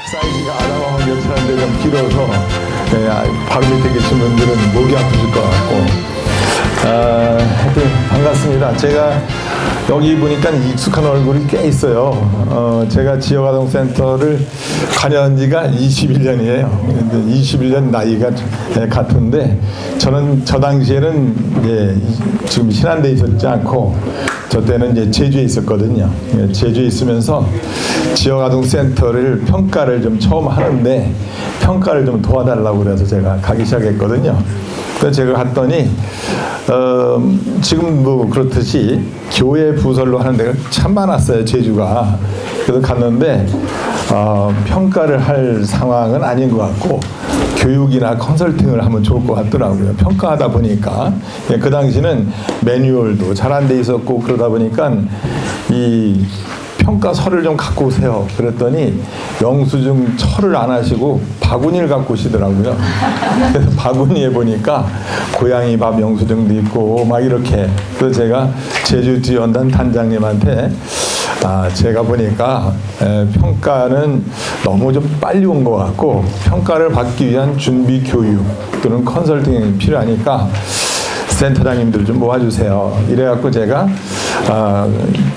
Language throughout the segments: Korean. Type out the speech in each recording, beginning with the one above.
사이즈가 아담하면 괜찮은데 좀 길어서 바로 밑에 계신 분들은 목이 아프실 것 같고 하여튼 반갑습니다. 제가 여기 보니까 익숙한 얼굴이 꽤 있어요. 제가 지역아동센터를 관여한 지가 21년이에요. 21년 나이가 같은데 저는 저 당시에는 지금 신안대에 있었지 않고 저 때는 이제 제주에 있었거든요. 제주에 있으면서 지역아동센터를 평가를 좀 처음 하는데 평가를 좀 도와달라고 그래서 제가 가기 시작했거든요. 그래서 제가 갔더니 지금 뭐 그렇듯이 교회 부설로 하는 데가 참 많았어요, 제주가. 그래서 갔는데 평가를 할 상황은 아닌 것 같고 교육이나 컨설팅을 하면 좋을 것 같더라고요. 평가하다 보니까 그 당시는 매뉴얼도 잘 안 돼 있었고 그러다 보니까 이 평가서를 좀 갖고 오세요. 그랬더니 영수증 철을 안 하시고 바구니를 갖고 오시더라고요. 그래서 바구니에 보니까 고양이 밥 영수증도 있고 막 이렇게. 그래서 제가 제주지원단 단장님한테 제가 보니까 평가는 너무 좀 빨리 온 것 같고 평가를 받기 위한 준비 교육 또는 컨설팅이 필요하니까 센터장님들 좀 모아주세요. 이래갖고 제가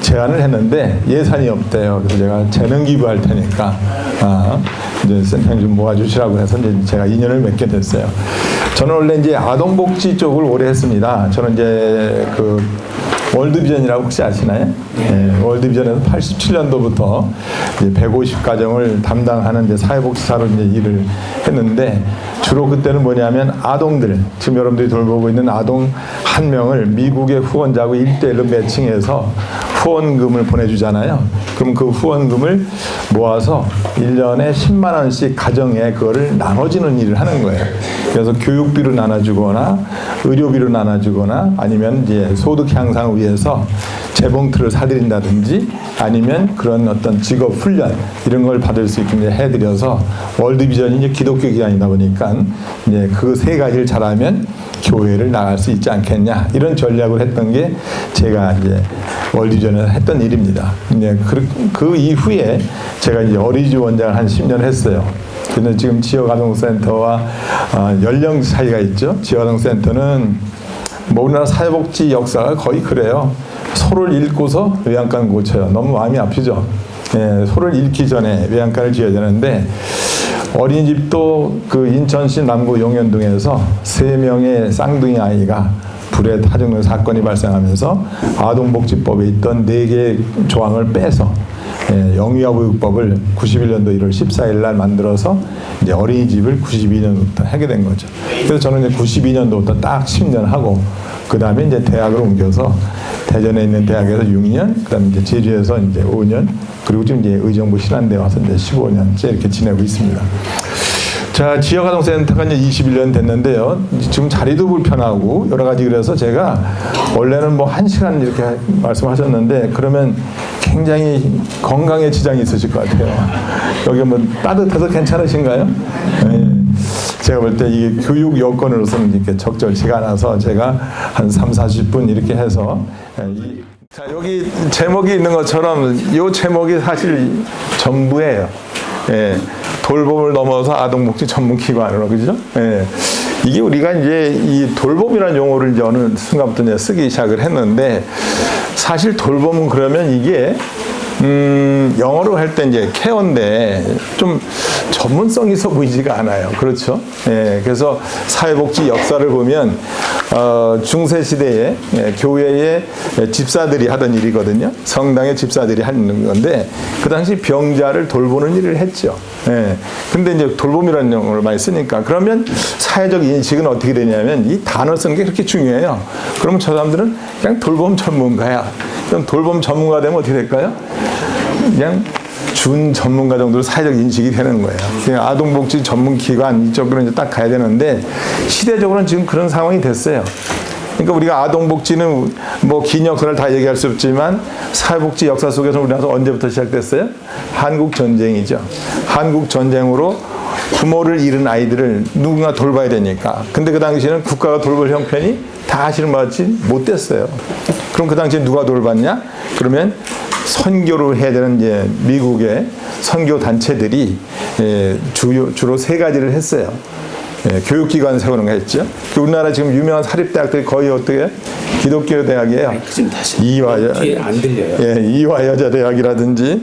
제안을 했는데 예산이 없대요. 그래서 제가 재능 기부할 테니까 이제 센터장 좀 모아주시라고 해서 이제 제가 인연을 맺게 됐어요. 저는 원래 이제 아동복지 쪽을 오래 했습니다. 저는 이제 그 월드비전이라고 혹시 아시나요? 네, 월드비전에서 87년도부터 이제 150가정을 담당하는 이제 사회복지사로 이제 일을 했는데 주로 그때는 뭐냐면 아동들, 지금 여러분들이 돌보고 있는 아동 한 명을 미국의 후원자하고 1대1로 매칭해서 후원금을 보내주잖아요. 그럼 그 후원금을 모아서 1년에 10만 원씩 가정에 그거를 나눠주는 일을 하는 거예요. 그래서 교육비로 나눠주거나 의료비로 나눠주거나 아니면 이제 소득 향상을 위해서 재봉틀을 사드린다든지 아니면 그런 어떤 직업 훈련 이런 걸 받을 수 있게 해드려서 월드비전이 이제 기독교 기관이다 보니까 이제 그 세 가지를 잘하면 교회를 나갈 수 있지 않겠냐 이런 전략을 했던 게 제가 이제 월드비전에서 했던 일입니다. 이제 그 이후에 제가 이제 어린이집 원장을 한 10년 했어요. 근데 지금 지역아동센터와 연령 차이가 있죠. 지역아동센터는 뭐 우리나라 사회복지 역사가 거의 그래요. 소를 잃고서 외양간 고쳐요. 너무 마음이 아프죠. 소를 잃기 전에 외양간을 지어야 되는데 어린이집도 그 인천시 남구 용현동에서 3명의 쌍둥이 아이가 불에 타 죽는 사건이 발생하면서 아동복지법에 있던 4개의 조항을 빼서 영유아보육법을 91년도 1월 14일 날 만들어서 이제 어린이집을 92년부터 하게 된 거죠. 그래서 저는 이제 92년도부터 딱 10년 하고 그 다음에 이제 대학을 옮겨서 대전에 있는 대학에서 6년, 그 다음에 이제 제주에서 이제 5년, 그리고 지금 이제 의정부 신안대 와서 이제 15년째 이렇게 지내고 있습니다. 자, 지역아동센터가 이제 21년 됐는데요. 지금 자리도 불편하고 여러 가지 그래서 제가 원래는 뭐 1시간 이렇게 말씀하셨는데 그러면 굉장히 건강에 지장이 있으실 것 같아요. 여기 뭐 따뜻해서 괜찮으신가요? 네. 제가 볼 때 이게 교육 여건으로서는 이렇게 적절치가 않아서 제가 한 30-40분 이렇게 해서 자, 여기 제목이 있는 것처럼 이 제목이 사실 전부예요. 돌봄을 넘어서 아동복지 전문기관으로, 그죠? 이게 우리가 이제 이 돌봄이라는 용어를 이제 어느 순간부터 이제 쓰기 시작을 했는데 사실 돌봄은 그러면 이게 영어로 할 때 이제 케어인데 좀 전문성이 있어 보이지가 않아요. 그렇죠? 그래서 사회복지 역사를 보면 중세 시대에 교회의 집사들이 하던 일이거든요. 성당의 집사들이 하는 건데 그 당시 병자를 돌보는 일을 했죠. 근데 이제 돌봄이라는 용어를 많이 쓰니까 그러면 사회적 인식은 어떻게 되냐면 이 단어 쓰는 게 그렇게 중요해요. 그러면 저 사람들은 그냥 돌봄 전문가야. 그럼 돌봄 전문가 되면 어떻게 될까요? 그냥 준 전문가 정도로 사회적 인식이 되는 거예요. 그냥 아동복지 전문기관 이쪽으로 이제 딱 가야 되는데 시대적으로는 지금 그런 상황이 됐어요. 그러니까 우리가 아동복지는 뭐 긴 역사를 다 얘기할 수 없지만 사회복지 역사 속에서 우리나라 언제부터 시작됐어요? 한국전쟁이죠. 한국전쟁으로 부모를 잃은 아이들을 누군가 돌봐야 되니까. 근데 그 당시에는 국가가 돌볼 형편이 다 실마치 못됐어요. 그럼 그 당시에 누가 돌봤냐? 그러면 선교를 해야 되는 이제 미국의 선교 단체들이 주로 세 가지를 했어요. 교육기관 세우는 거 했죠. 우리나라 지금 유명한 사립대학들이 거의 어떻게 기독교 대학이에요. 지금 다시 안 들려요. 이화여자대학이라든지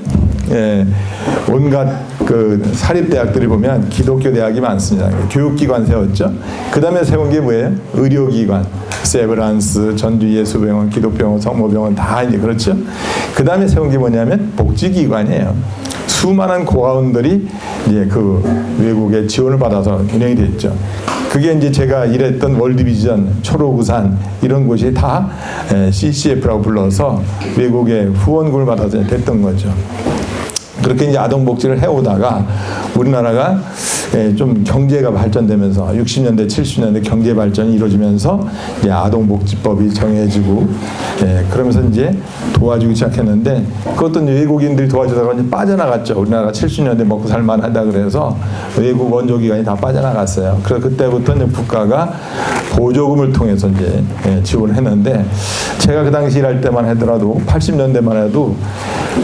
온갖 그 사립대학들이 보면 기독교 대학이 많습니다. 교육기관 세웠죠. 그 다음에 세운 게 뭐예요? 의료기관, 세브란스, 전주예수병원, 기독병원, 성모병원 다 이제 그렇죠. 그 다음에 세운 게 뭐냐면 복지기관이에요. 수많은 고아원들이 이제 그 외국의 지원을 받아서 운영이 됐죠. 그게 이제 제가 일했던 월드비전, 초록우산 이런 곳이 다 CCF라고 불러서 외국의 후원금을 받아서 됐던 거죠. 그렇게 이제 아동복지를 해오다가 우리나라가 좀 경제가 발전되면서 60년대, 70년대 경제 발전이 이루어지면서 이제 아동복지법이 정해지고 그러면서 이제 도와주기 시작했는데 그것도 이제 외국인들이 도와주다가 이제 빠져나갔죠. 우리나라가 70년대 먹고 살만하다 그래서 외국 원조기관이 다 빠져나갔어요. 그래서 그때부터 이제 국가가 보조금을 통해서 이제 지원을 했는데 제가 그 당시 일할 때만 하더라도 80년대만 해도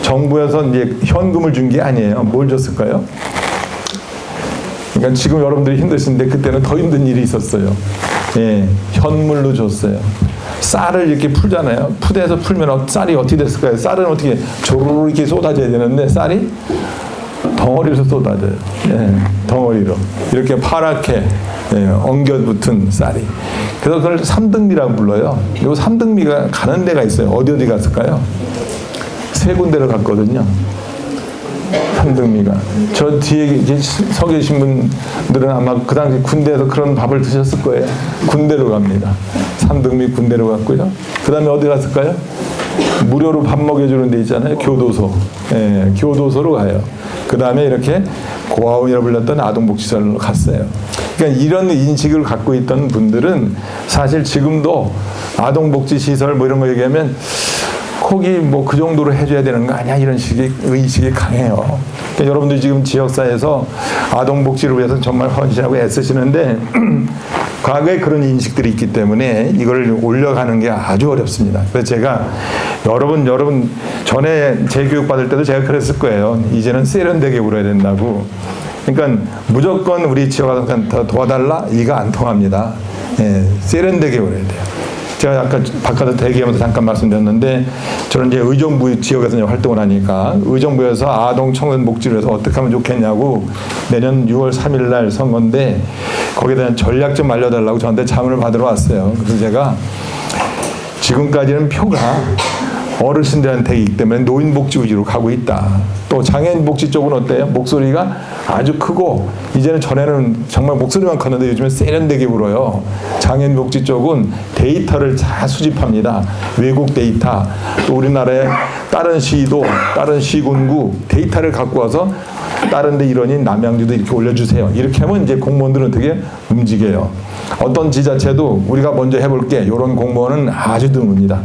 정부에서 이제 현금을 준 게 아니에요. 뭘 줬을까요? 그러니까 지금 여러분들이 힘드신데 그때는 더 힘든 일이 있었어요. 현물로 줬어요. 쌀을 이렇게 풀잖아요. 푸대에서 풀면 쌀이 어떻게 됐을까요? 쌀은 어떻게 조르르 이렇게 쏟아져야 되는데 쌀이 덩어리로 쏟아져요. 덩어리로 이렇게 파랗게 엉겨붙은 쌀이. 그래서 그걸 삼등미라고 불러요. 그리고 삼등미가 가는 데가 있어요. 어디 갔을까요? 세 군데를 갔거든요. 삼등미가. 저 뒤에 서 계신 분들은 아마 그 당시 군대에서 그런 밥을 드셨을 거예요. 군대로 갑니다. 삼등미 군대로 갔고요. 그 다음에 어디 갔을까요? 무료로 밥 먹여주는 데 있잖아요. 교도소. 교도소로 가요. 그 다음에 이렇게 고아원이라고 불렸던 아동복지사로 갔어요. 그러니까 이런 인식을 갖고 있던 분들은 사실 지금도 아동복지시설 뭐 이런 거 얘기하면 거기 뭐 그 정도로 해줘야 되는 거 아니야 이런 식의 의식이 강해요. 그러니까 여러분들 지금 지역사회에서 아동복지를 위해서 정말 헌신하고 애쓰시는데 과거에 그런 인식들이 있기 때문에 이걸 올려가는 게 아주 어렵습니다. 그래서 제가 여러분 전에 재교육 받을 때도 제가 그랬을 거예요. 이제는 세련되게 울어야 된다고. 그러니까 무조건 우리 지역아동센터 도와달라 이거 안 통합니다. 세련되게 울어야 돼요. 제가 아까 바깥에 대기하면서 잠깐 말씀드렸는데 저는 이제 의정부 지역에서 활동을 하니까 의정부에서 아동 청소년 복지를 해서 어떻게 하면 좋겠냐고 내년 6월 3일 날 선거인데 거기에 대한 전략 좀 알려달라고 저한테 자문을 받으러 왔어요. 그래서 제가 지금까지는 표가 어르신들한테 있기 때문에 노인복지 위주로 가고 있다. 또 장애인복지 쪽은 어때요? 목소리가 아주 크고 이제는 전에는 정말 목소리만 컸는데 요즘은 세련되게 울어요. 장애인복지 쪽은 데이터를 다 수집합니다. 외국 데이터, 또 우리나라의 다른 시도, 다른 시군구 데이터를 갖고 와서 다른 데 일원인 남양주도 이렇게 올려주세요. 이렇게 하면 이제 공무원들은 어떻게 움직여요. 어떤 지자체도 우리가 먼저 해볼게. 이런 공무원은 아주 드뭅니다.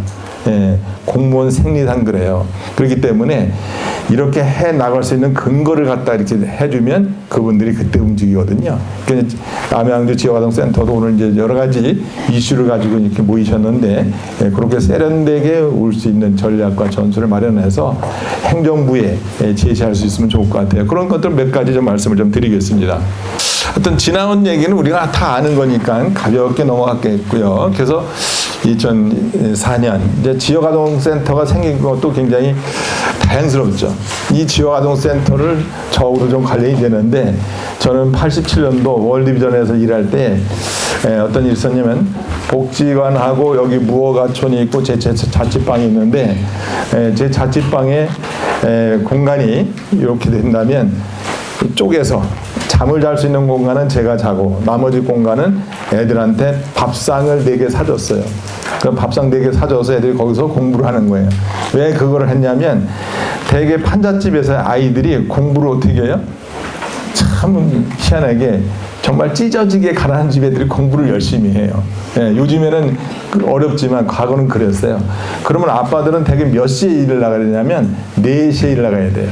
공무원 생리상 그래요. 그렇기 때문에 이렇게 해 나갈 수 있는 근거를 갖다 이렇게 해주면 그분들이 그때 움직이거든요. 그러니까 남양주 지역아동센터도 오늘 이제 여러 가지 이슈를 가지고 이렇게 모이셨는데 그렇게 세련되게 올 수 있는 전략과 전술을 마련해서 행정부에 제시할 수 있으면 좋을 것 같아요. 그런 것들 몇 가지 좀 말씀을 좀 드리겠습니다. 어떤 지나온 얘기는 우리가 다 아는 거니까 가볍게 넘어갔겠고요. 그래서 2004년 이제 지역아동센터가 생긴 것도 굉장히 다양스럽죠. 이 지역아동센터를 저하고도 좀 관련이 되는데 저는 87년도 월드비전에서 일할 때 어떤 일이 있었냐면 복지관하고 여기 무허가촌이 있고 제 자취방이 있는데 제 자취방에 공간이 이렇게 된다면 쪼개서 잠을 잘 수 있는 공간은 제가 자고 나머지 공간은 애들한테 밥상을 4개 사줬어요. 그 밥상 4개 사줘서 애들이 거기서 공부를 하는 거예요. 왜 그걸 했냐면 대개 판잣집에서 아이들이 공부를 어떻게 해요? 참 희한하게 정말 찢어지게 가난한 집 애들이 공부를 열심히 해요. 요즘에는 어렵지만 과거는 그랬어요. 그러면 아빠들은 대개 몇 시에 일을 나가야 되냐면 4시에 일을 나가야 돼요.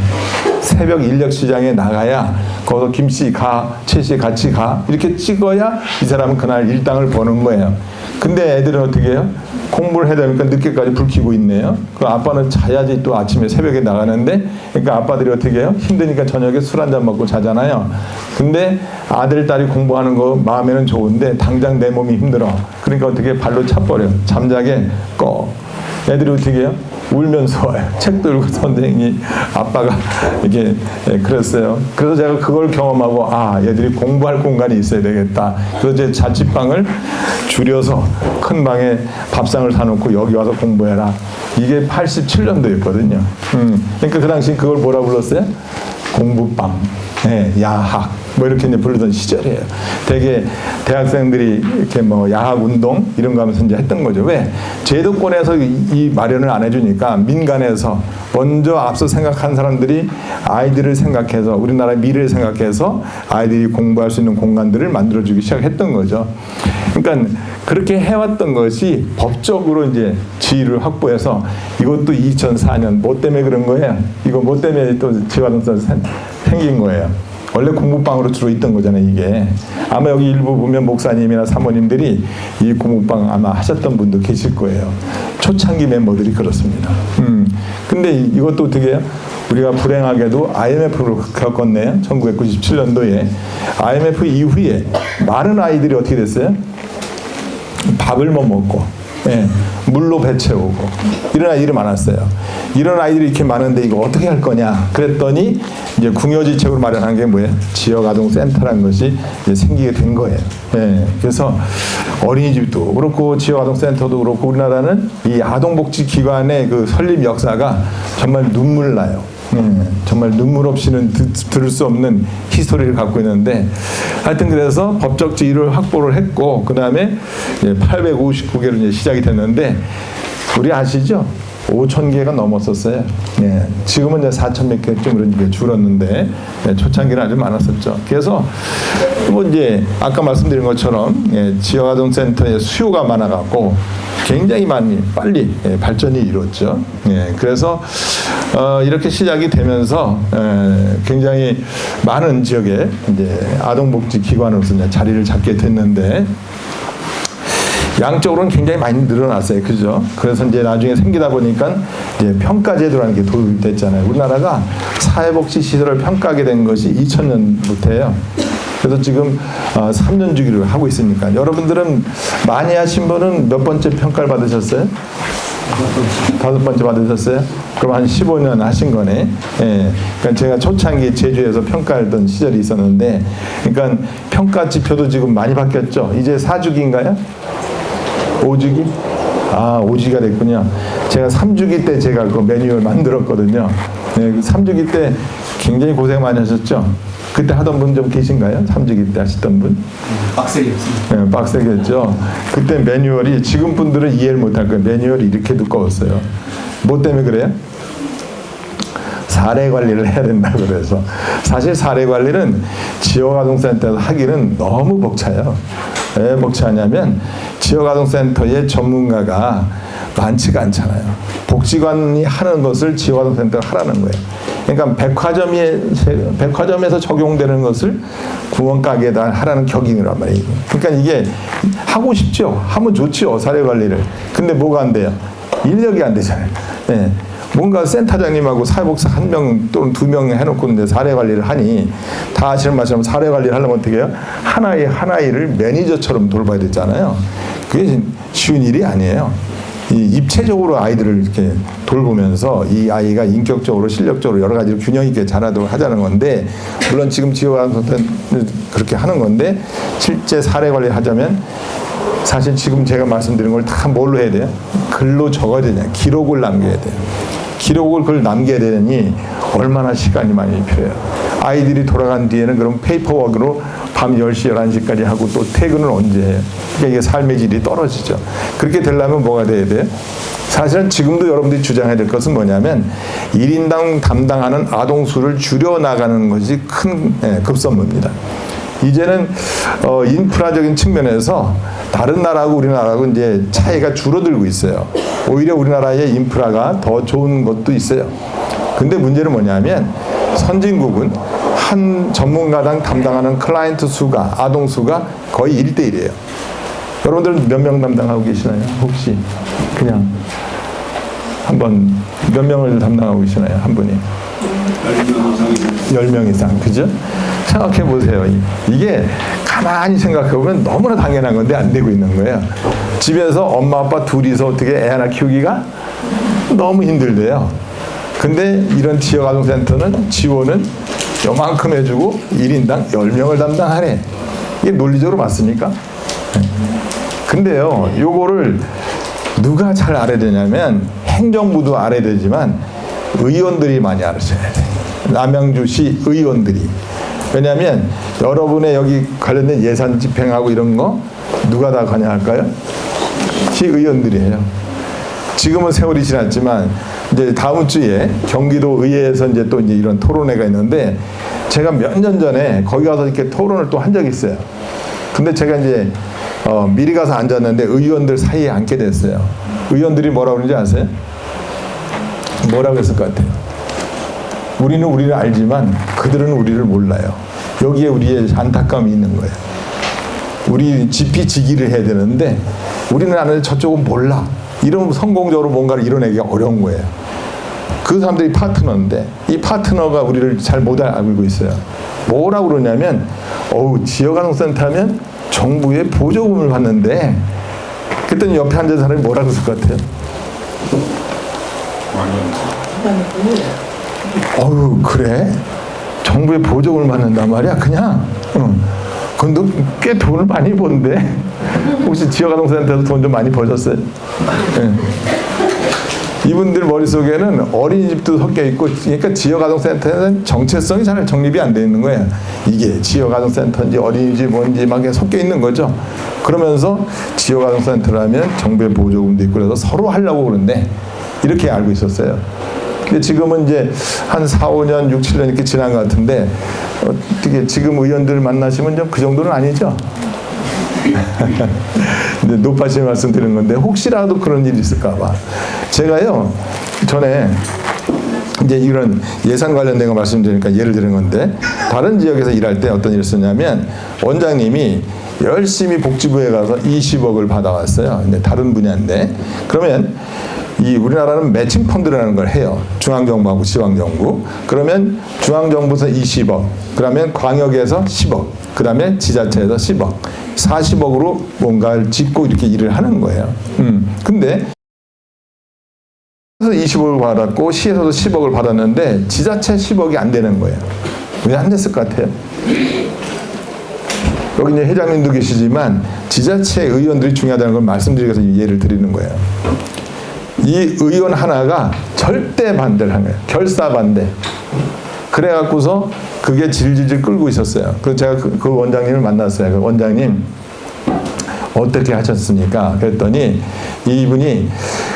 새벽 인력시장에 나가야 거기서 김씨 가, 채씨 같이 가 이렇게 찍어야 이 사람은 그날 일당을 버는 거예요. 근데 애들은 어떻게 해요? 공부를 해야 되니까 늦게까지 불 켜고 있네요. 그 아빠는 자야지 또 아침에 새벽에 나가는데, 그러니까 아빠들이 어떻게 해요? 힘드니까 저녁에 술 한잔 먹고 자잖아요. 근데 아들, 딸이 공부하는 거 마음에는 좋은데 당장 내 몸이 힘들어. 그러니까 어떻게 발로 차버려. 잠자게 꺼. 애들이 어떻게 해요? 울면서 와요. 책 들고 선생님이 아빠가 이렇게 그랬어요. 그래서 제가 그걸 경험하고 얘들이 공부할 공간이 있어야 되겠다. 그래서 제 자취방을 줄여서 큰 방에 밥상을 사놓고 여기 와서 공부해라. 이게 87년도였거든요. 그러니까 그 당시 그걸 뭐라 불렀어요? 공부방, 야학, 뭐 이렇게 이제 부르던 시절이에요. 되게 대학생들이 이렇게 뭐 야학 운동 이런 거 하면서 이제 했던 거죠. 왜? 제도권에서 이 마련을 안 해주니까 민간에서 먼저 앞서 생각한 사람들이 아이들을 생각해서 우리나라 미래를 생각해서 아이들이 공부할 수 있는 공간들을 만들어주기 시작했던 거죠. 그러니까 그렇게 해왔던 것이 법적으로 이제 지위를 확보해서 이것도 2004년 뭐 때문에 그런 거예요? 이거 뭐 때문에 또 지화동산 생긴 거예요? 원래 공부방으로 주로 있던 거잖아요, 이게. 아마 여기 일부 보면 목사님이나 사모님들이 이 공부방 아마 하셨던 분도 계실 거예요. 초창기 멤버들이 그렇습니다. 근데 이것도 어떻게 해요? 우리가 불행하게도 IMF로 겪었네요. 1997년도에. IMF 이후에 많은 아이들이 어떻게 됐어요? 밥을 못 먹고, 물로 배 채우고, 이런 아이들이 많았어요. 이런 아이들이 이렇게 많은데 이거 어떻게 할 거냐? 그랬더니 이제 궁여지책으로 마련한 게 뭐예요? 지역아동센터라는 것이 이제 생기게 된 거예요. 그래서 어린이집도 그렇고 지역아동센터도 그렇고 우리나라는 이 아동복지기관의 그 설립 역사가 정말 눈물 나요. 정말 눈물 없이는 들을 수 없는 히스토리를 갖고 있는데, 하여튼 그래서 법적 지위를 확보를 했고, 그 다음에 859개로 이제 시작이 됐는데, 우리 아시죠? 5천 개가 넘었었어요. 지금은 이제 4천 몇 개쯤으로 이제 줄었는데, 초창기는 아주 많았었죠. 그래서 뭐 이제 아까 말씀드린 것처럼 지역아동센터의 수요가 많아갖고 굉장히 빨리 발전이 이루었죠. 그래서 이렇게 시작이 되면서 굉장히 많은 지역에 이제 아동복지 기관으로서 이제 자리를 잡게 됐는데, 양적으로는 굉장히 많이 늘어났어요. 그죠? 그래서 이제 나중에 생기다 보니까 이제 평가제도라는 게 도입이 됐잖아요. 우리나라가 사회복지 시설을 평가하게 된 것이 2000년부터예요. 그래서 지금 3년 주기로 하고 있으니까 여러분들은 많이 하신 분은 몇 번째 평가를 받으셨어요? 5번째 받으셨어요? 그럼 한 15년 하신 거네. 그러니까 제가 초창기 제주에서 평가하던 시절이 있었는데, 그러니까 평가 지표도 지금 많이 바뀌었죠. 이제 4주기인가요? 5주기? 5주기가 됐군요. 제가 3주기 때 제가 그 매뉴얼 만들었거든요. 3주기 때 굉장히 고생 많이 하셨죠? 그때 하던 분 좀 계신가요? 3주기 때 하셨던 분? 빡세겠습니다. 빡세겠죠. 그때 매뉴얼이 지금 분들은 이해를 못할 거예요. 매뉴얼이 이렇게 두꺼웠어요. 뭐 때문에 그래요? 사례 관리를 해야 된다 그래서. 사실 사례 관리는 지역아동센터에서 하기는 너무 벅차요. 왜 벅차냐면 지역아동센터의 전문가가 많지가 않잖아요. 복지관이 하는 것을 지역아동센터가 하라는 거예요. 그러니까 백화점에서 적용되는 것을 구멍가게에다 하라는 격이란 말이에요. 그러니까 이게 하고 싶죠. 하면 좋죠. 사례 관리를. 근데 뭐가 안 돼요? 인력이 안 되잖아요. 뭔가 센터장님하고 사회복사 1명 또는 2명 해놓고 이제 사례 관리를 하니, 다 아시는 말처럼 사례 관리를 하려면 어떻게 해요? 하나의 매니저처럼 돌봐야 되잖아요. 그게 쉬운 일이 아니에요. 입체적으로 아이들을 이렇게 돌보면서 이 아이가 인격적으로 실력적으로 여러 가지로 균형 있게 자라도록 하자는 건데, 물론 지금 지역아동센터는 그렇게 하는 건데, 실제 사례 관리를 하자면 사실 지금 제가 말씀드린 걸 다 뭘로 해야 돼요? 글로 적어야 되냐? 기록을 남겨야 돼요. 기록을 그걸 남겨야 되니 얼마나 시간이 많이 필요해요. 아이들이 돌아간 뒤에는 그럼 페이퍼워크로 밤 10시, 11시까지 하고 또 퇴근은 언제 해요? 그러니까 이게 삶의 질이 떨어지죠. 그렇게 되려면 뭐가 돼야 돼요? 사실은 지금도 여러분들이 주장해야 될 것은 뭐냐면 1인당 담당하는 아동 수를 줄여나가는 것이 큰 급선무입니다. 이제는 인프라적인 측면에서 다른 나라하고 우리나라하고 이제 차이가 줄어들고 있어요. 오히려 우리나라의 인프라가 더 좋은 것도 있어요. 근데 문제는 뭐냐면 선진국은 한 전문가당 담당하는 클라이언트 수가, 아동 수가 거의 1대1이에요. 여러분들은 몇 명 담당하고 계시나요? 혹시 그냥 한번 몇 명을 담당하고 계시나요? 한 분이 10명 이상, 그죠? 생각해 보세요. 이게 가만히 생각해 보면 너무나 당연한 건데 안 되고 있는 거예요. 집에서 엄마 아빠 둘이서 어떻게 애 하나 키우기가 너무 힘들대요. 근데 이런 지역아동센터는 지원은 요만큼 해주고 1인당 10명을 담당하래. 이게 논리적으로 맞습니까? 근데요, 요거를 누가 잘 알아야 되냐면 행정부도 알아야 되지만 의원들이 많이 알아셔야 돼요. 남양주시 의원들이. 왜냐하면 여러분의 여기 관련된 예산 집행하고 이런 거 누가 다 관여할까요? 시의원들이에요. 지금은 세월이 지났지만 이제 다음 주에 경기도 의회에서 이제 또 이제 이런 토론회가 있는데 제가 몇 년 전에 거기 가서 이렇게 토론을 또 한 적이 있어요. 근데 제가 이제 미리 가서 앉았는데 의원들 사이에 앉게 됐어요. 의원들이 뭐라고 그러는지 아세요? 뭐라고 했을 것 같아요? 우리는 우리를 알지만 그들은 우리를 몰라요. 여기에 우리의 안타까움이 있는 거예요. 우리 지피지기를 해야 되는데 우리는 아는데 저쪽은 몰라. 이런 성공적으로 뭔가를 이뤄내기가 어려운 거예요. 그 사람들이 파트너인데 이 파트너가 우리를 잘 못 알고 있어요. 뭐라고 그러냐면 지역아동센터 하면 정부의 보조금을 받는데 그랬더니 옆에 앉은 사람이 뭐라고 했을 것 같아요? 그래? 정부의 보조금을 받는단 말이야? 그냥 근데 꽤 돈을 많이 번데 혹시 지역아동센터에서 돈 좀 많이 버셨어요? 네. 이분들 머릿속에는 어린이집도 섞여 있고 그러니까 지역아동센터는 정체성이 잘 정립이 안 돼 있는 거예요. 이게 지역아동센터인지 어린이집 뭔지 막 섞여 있는 거죠. 그러면서 지역아동센터라면 정부의 보조금도 있고 그래서 서로 하려고 그러는데 이렇게 알고 있었어요. 근데 지금은 이제 한 4, 5년, 6, 7년 이렇게 지난 것 같은데 어떻게 지금 의원들 만나시면 좀 그 정도는 아니죠? 근데 높아지게 말씀드리는 건데 혹시라도 그런 일이 있을까 봐 제가요 전에 이제 이런 예산 관련된 거 말씀드리니까 예를 드는 건데 다른 지역에서 일할 때 어떤 일을 썼냐면 원장님이 열심히 복지부에 가서 20억을 받아왔어요. 근데 다른 분야인데 그러면 이 우리나라는 매칭 펀드라는 걸 해요. 중앙정부하고 지방정부. 그러면 중앙정부에서 20억, 그러면 광역에서 10억, 그 다음에 지자체에서 10억, 40억으로 뭔가를 짓고 이렇게 일을 하는 거예요. 근데 20억을 받았고 시에서도 10억을 받았는데 지자체 10억이 안 되는 거예요. 왜 안 됐을 것 같아요? 여기 이제 회장님도 계시지만 지자체 의원들이 중요하다는 걸 말씀드리기 위해서 예를 드리는 거예요. 이 의원 하나가 절대 반대를 한 거예요. 결사 반대. 그래갖고서 그게 질질질 끌고 있었어요. 그래서 제가 그 원장님을 만났어요. 그 원장님 어떻게 하셨습니까? 그랬더니 이분이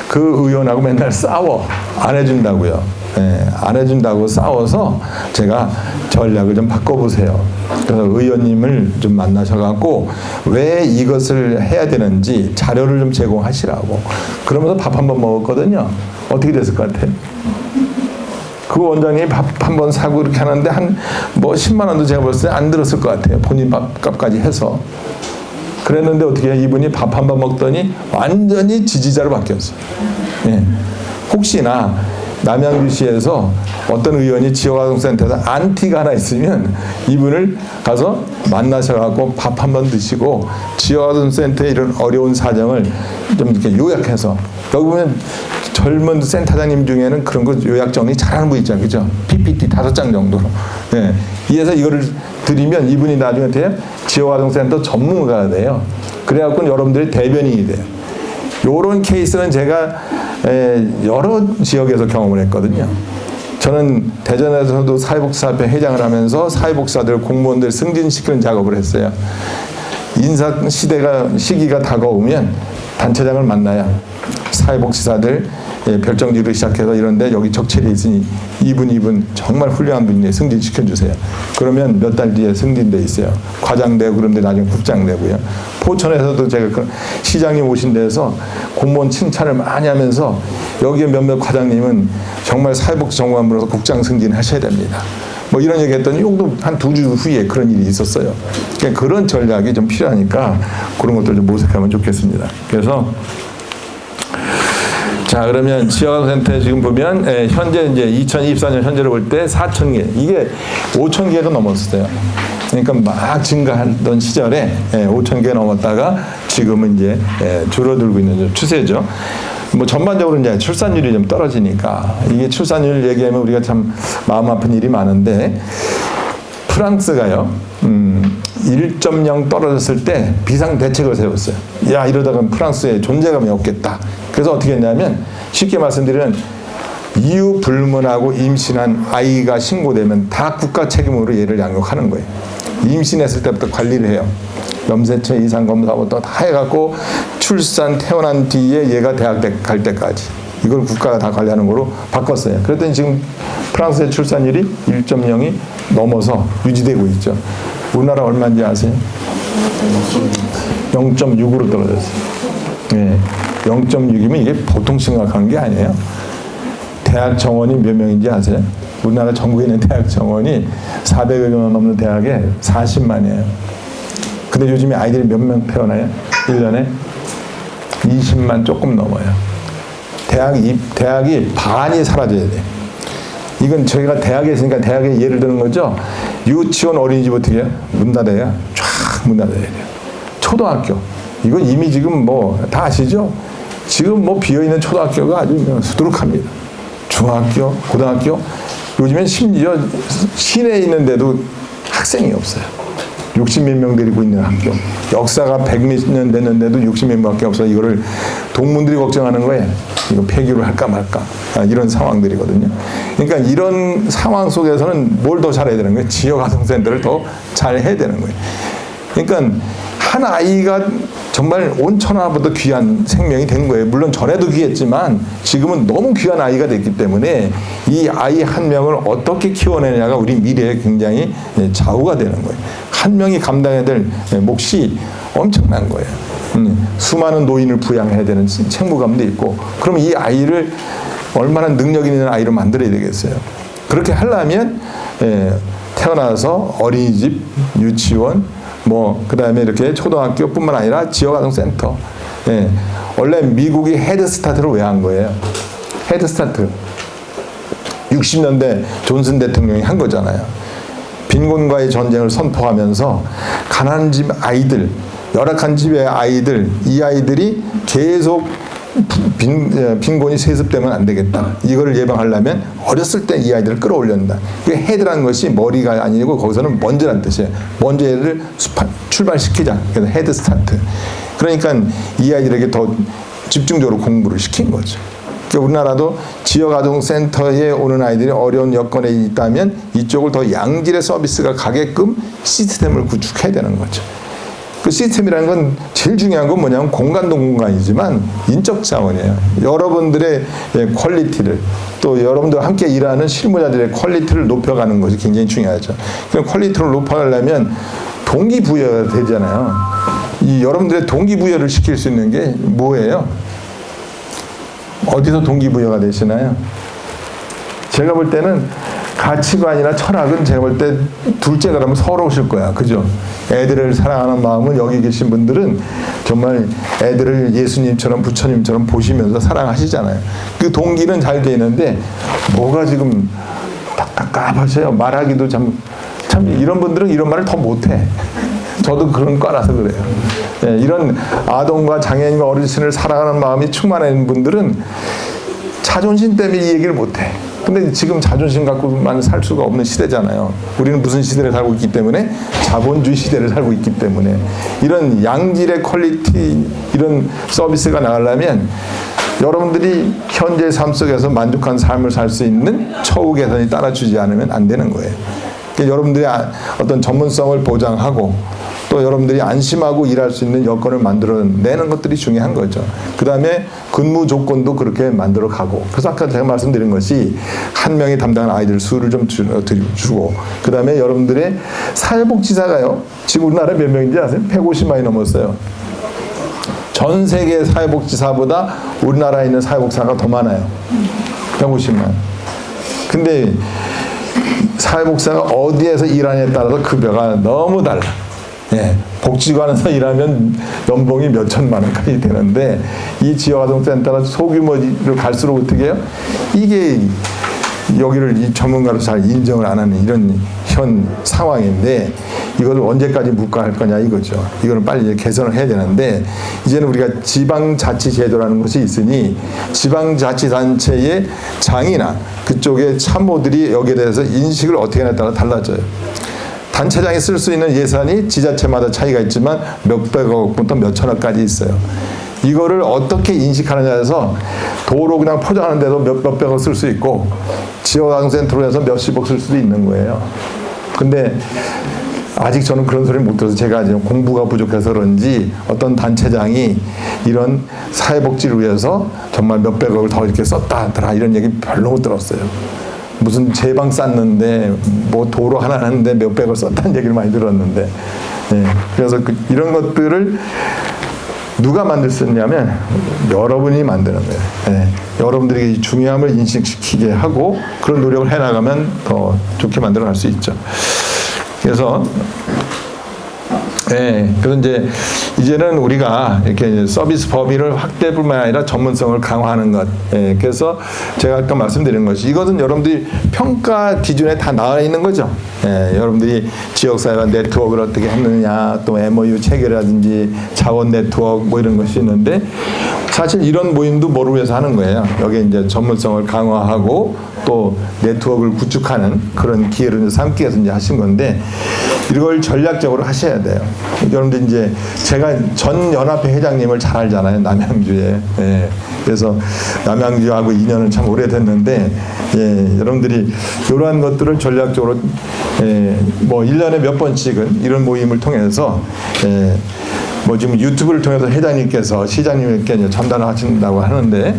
그 의원하고 맨날 싸워. 안 해준다고요. 네, 안 해준다고 싸워서 제가 전략을 좀 바꿔보세요. 그래서 의원님을 좀 만나셔갖고 왜 이것을 해야 되는지 자료를 좀 제공하시라고. 그러면서 밥 한 번 먹었거든요. 어떻게 됐을 것 같아요? 그 원장님이 밥 한 번 사고 이렇게 하는데 한 뭐 10만 원도 제가 봤을 때 안 들었을 것 같아요. 본인 밥값까지 해서. 그랬는데 어떻게 해요? 이분이 밥 한 번 먹더니 완전히 지지자로 바뀌었어요. 예. 혹시나 남양주시에서 어떤 의원이 지역아동센터에서 안티가 하나 있으면 이분을 가서 만나셔갖고 밥 한 번 드시고 지역아동센터의 이런 어려운 사정을 좀 이렇게 요약해서 여기 보면 젊은 센터장님 중에는 그런 거 요약 정리 잘하는 분 있잖아요. 그죠? PPT 5장 정도로. 예. 이래서 이거를 드리면 이분이 나중에 돼요. 지역아동센터 전문가가 돼요. 그래갖고 여러분들이 대변인이 돼요. 요런 케이스는 제가 여러 지역에서 경험을 했거든요. 저는 대전에서도 사회복지사협회 회장을 하면서 사회복지사들 공무원들 승진시키는 작업을 했어요. 인사 시기가 다가오면 단체장을 만나야 사회복지사들 별정지로 시작해서 이런데 여기 적체리 있으니 이분 정말 훌륭한 분인데 승진시켜주세요. 그러면 몇 달 뒤에 승진돼 있어요. 과장되고 그런데 나중에 국장 되고요. 포천에서도 제가 그 시장님 오신 데서 공무원 칭찬을 많이 하면서 여기에 몇몇 과장님은 정말 사회복지 정관부로서 국장 승진하셔야 됩니다. 뭐 이런 얘기 했더니 용도 한 2주 후에 그런 일이 있었어요. 그러니까 그런 전략이 좀 필요하니까 그런 것들 좀 모색하면 좋겠습니다. 그래서 자, 그러면 지역아동센터에 지금 보면 현재 이제 2024년 현재로 볼 때 4,000개, 이게 5,000개가 넘었어요. 그러니까 막 증가하던 시절에 5,000개 넘었다가 지금은 이제 줄어들고 있는 추세죠. 뭐 전반적으로 이제 출산율이 좀 떨어지니까, 이게 출산율 얘기하면 우리가 참 마음 아픈 일이 많은데, 프랑스가요 1.0 떨어졌을 때 비상 대책을 세웠어요. 야, 이러다가 프랑스에 존재감이 없겠다. 그래서 어떻게 했냐면, 쉽게 말씀드리면 이유 불문하고 임신한 아이가 신고되면 다 국가 책임으로 얘를 양육하는 거예요. 임신했을 때부터 관리를 해요. 염세체 이상 검사부터 다 해갖고 출산 태어난 뒤에 얘가 대학 갈 때까지 이걸 국가가 다 관리하는 거로 바꿨어요. 그랬더니 지금 프랑스의 출산율이 1.0이 넘어서 유지되고 있죠. 우리나라 얼마인지 아세요? 0.6으로 떨어졌어요. 네, 0.6이면 이게 보통 심각한 게 아니에요. 대학 정원이 몇 명인지 아세요? 우리나라 전국에 있는 대학 정원이 400여 명 넘는 대학에 40만이에요. 근데 요즘에 아이들이 몇 명 태어나요? 1년에 20만 조금 넘어요. 대학이 반이 사라져야 돼. 이건 저희가 대학에 있으니까 대학에 예를 드는 거죠. 유치원 어린이집 어떻게 해요? 문 닫아야 쫙 문 닫아야 돼요. 초등학교, 이건 이미 지금 뭐 다 아시죠? 지금 뭐 비어있는 초등학교가 아주 수두룩합니다. 중학교, 고등학교, 요즘엔 심지어 시내에 있는데도 학생이 없어요. 60몇 명 데리고 있는 학교. 역사가 100몇 년 됐는데도 60몇 명밖에 없어요. 이거를 동문들이 걱정하는 거예요. 이거 폐교를 할까 말까. 이런 상황들이거든요. 그러니까 이런 상황 속에서는 뭘 더 잘해야 되는 거예요? 지역아동센터를 더 잘해야 되는 거예요. 그러니까 한 아이가 정말 온천하보다 귀한 생명이 된 거예요. 물론 전에도 귀했지만 지금은 너무 귀한 아이가 됐기 때문에 이 아이 한 명을 어떻게 키워내냐가 우리 미래에 굉장히 좌우가 되는 거예요. 한 명이 감당해야 될 몫이 엄청난 거예요. 수많은 노인을 부양해야 되는 책무감도 있고, 그럼 이 아이를 얼마나 능력 있는 아이로 만들어야 되겠어요. 그렇게 하려면 태어나서 어린이집, 유치원, 그 다음에 이렇게 초등학교뿐만 아니라 지역아동센터. 원래 미국이 헤드스타트를 왜 한 거예요? 헤드스타트. 60년대 존슨 대통령이 한 거잖아요. 빈곤과의 전쟁을 선포하면서 가난한 집 아이들, 열악한 집의 아이들, 이 아이들이 계속 빈곤이 세습되면 안 되겠다. 이거를 예방하려면 어렸을 때 이 아이들을 끌어올린다. 그 헤드라는 것이 머리가 아니고 거기서는 먼저란 뜻이에요. 먼저 얘를 출발시키자. 그래서 헤드 스타트. 그러니까 이 아이들에게 더 집중적으로 공부를 시킨 거죠. 그러니까 우리나라도 지역아동센터에 오는 아이들이 어려운 여건에 있다면 이쪽을 더 양질의 서비스가 가게끔 시스템을 구축해야 되는 거죠. 그 시스템이라는 건 제일 중요한 건 뭐냐면 공간도 공간이지만 인적 자원이에요. 여러분들의 퀄리티를, 또 여러분들과 함께 일하는 실무자들의 퀄리티를 높여가는 것이 굉장히 중요하죠. 그 퀄리티를 높여가려면 동기부여가 되잖아요. 이 여러분들의 동기부여를 시킬 수 있는 게 뭐예요? 어디서 동기부여가 되시나요? 제가 볼 때는 가치관이나 철학은 제가 볼 때 둘째가 그러면 서러우실 거야. 그죠? 애들을 사랑하는 마음은 여기 계신 분들은 정말 애들을 예수님처럼 부처님처럼 보시면서 사랑하시잖아요. 그 동기는 잘 돼 있는데 뭐가 지금 답답하셔요. 말하기도 참 이런 분들은 이런 말을 더 못해. 저도 그런 과라서 그래요. 이런 아동과 장애인과 어르신을 사랑하는 마음이 충만한 분들은 자존심 때문에 이 얘기를 못해. 근데 지금 자존심 갖고만 살 수가 없는 시대잖아요. 우리는 무슨 시대를 살고 있기 때문에? 자본주의 시대를 살고 있기 때문에. 이런 양질의 퀄리티, 이런 서비스가 나가려면 여러분들이 현재의 삶 속에서 만족한 삶을 살 수 있는 처우 개선이 따라주지 않으면 안 되는 거예요. 그러니까 여러분들의 어떤 전문성을 보장하고 또 여러분들이 안심하고 일할 수 있는 여건을 만들어내는 것들이 중요한 거죠. 그 다음에 근무 조건도 그렇게 만들어 가고. 그래서 아까 제가 말씀드린 것이 한 명이 담당하는 아이들 수를 좀 주고, 그 다음에 여러분들의 사회복지사가요, 지금 우리나라에 몇 명인지 아세요? 150만이 넘었어요. 전 세계 사회복지사보다 우리나라에 있는 사회복지사가 더 많아요. 150만. 근데 사회복지사가 어디에서 일하냐에 따라서 급여가 너무 달라. 예, 복지관에서 일하면 연봉이 몇 천만 원까지 되는데 이 지역아동센터는 소규모로 갈수록 어떻게 해요? 이게 여기를 이 전문가로 잘 인정을 안 하는 이런 현 상황인데 이걸 언제까지 묵과할 거냐 이거죠. 이거는 빨리 이제 개선을 해야 되는데 이제는 우리가 지방자치제도라는 것이 있으니 지방자치단체의 장이나 그쪽의 참모들이 여기에 대해서 인식을 어떻게 하냐에 따라 달라져요. 단체장이 쓸 수 있는 예산이 지자체마다 차이가 있지만 몇백억부터 몇천억까지 있어요. 이거를 어떻게 인식하느냐에서 도로 그냥 포장하는데도 몇백억 쓸 수 있고 지역아동센터로 해서 몇십억 쓸 수도 있는 거예요. 근데 아직 저는 그런 소리 못 들어서 제가 지금 공부가 부족해서 그런지 어떤 단체장이 이런 사회복지를 위해서 정말 몇백억을 더 이렇게 썼다 하더라 이런 얘기 별로 못 들었어요. 무슨 제방 쌌는데 뭐 도로 하나 하는데 몇백을 썼다는 얘기를 많이 들었는데 예, 그래서 이런 것들을 누가 만들었냐면 여러분이 만드는 거예요. 예, 여러분들이 중요함을 인식시키게 하고 그런 노력을 해나가면 더 좋게 만들어갈 수 있죠. 그래서 그래서 이제는 우리가 이렇게 서비스 범위를 확대뿐만 아니라 전문성을 강화하는 것. 그래서 제가 아까 말씀드린 것이 이것은 여러분들이 평가 기준에 다 나와 있는 거죠. 여러분들이 지역사회와 네트워크를 어떻게 했느냐, 또 MOU 체결이라든지 자원 네트워크 뭐 이런 것이 있는데 사실 이런 모임도 뭐를 위해서 하는 거예요. 여기 이제 전문성을 강화하고 또 네트워크를 구축하는 그런 기회를 삼기 위해서 이제 하신 건데 이걸 전략적으로 하셔야 돼요. 여러분들 이제 제가 전 연합회 회장님을 잘 알잖아요. 남양주에. 예. 그래서 남양주하고 인연은 참 오래됐는데 예. 여러분들이 이러한 것들을 전략적으로 뭐 1년에 몇 번씩은 이런 모임을 통해서 뭐 지금 유튜브를 통해서 회장님께서 시장님께 전달을 하신다고 하는데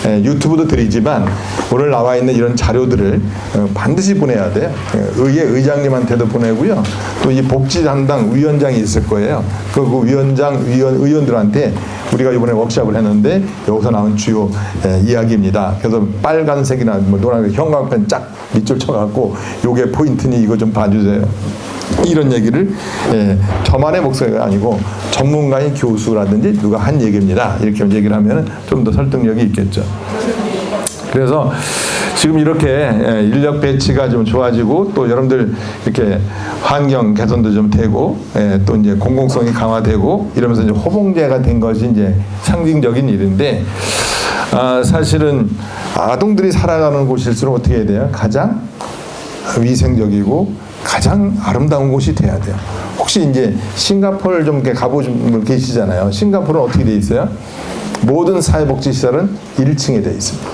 유튜브도 드리지만 오늘 나와 있는 이런 자료들을 반드시 보내야 돼요. 의회 의장님한테도 보내고요. 또 이 복지 담당 위원장이 있을 거예요. 그 의원들한테 우리가 이번에 워크숍을 했는데 여기서 나온 주요 이야기입니다. 그래서 빨간색이나 뭐 노란색 형광펜 쫙 밑줄 쳐갖고 요게 포인트니 이거 좀 봐주세요. 이런 얘기를 저만의 목소리가 아니고 전문가인 교수라든지 누가 한 얘기입니다. 이렇게 얘기를 하면 좀 더 설득력이 있겠죠. 그래서 지금 이렇게 인력 배치가 좀 좋아지고 또 여러분들 이렇게 환경 개선도 좀 되고 또 이제 공공성이 강화되고 이러면서 이제 호봉제가 된 것이 이제 상징적인 일인데 사실은 아동들이 살아가는 곳일수록 어떻게 해야 돼요? 가장 위생적이고 가장 아름다운 곳이 돼야 돼요. 혹시 이제 싱가포르를 좀 가보신 분 계시잖아요. 싱가포르는 어떻게 돼 있어요? 모든 사회복지시설은 1층에 돼 있습니다.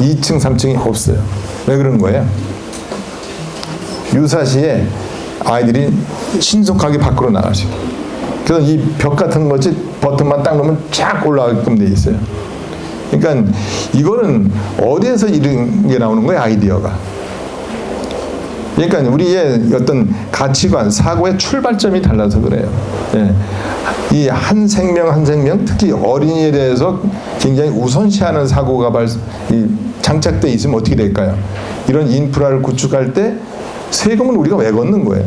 2층, 3층이 없어요. 왜 그런 거예요? 유사시에 아이들이 신속하게 밖으로 나갈 수 있게. 그래서 이 벽 같은 것이 버튼만 딱 누르면 쫙 올라가게끔 돼 있어요. 그러니까 이거는 어디에서 이런 게 나오는 거예요? 아이디어가. 그러니까 우리의 어떤 가치관, 사고의 출발점이 달라서 그래요. 이 한 생명 한 생명, 특히 어린이에 대해서 굉장히 우선시하는 사고가 장착돼 있으면 어떻게 될까요? 이런 인프라를 구축할 때 세금은 우리가 왜 걷는 거예요?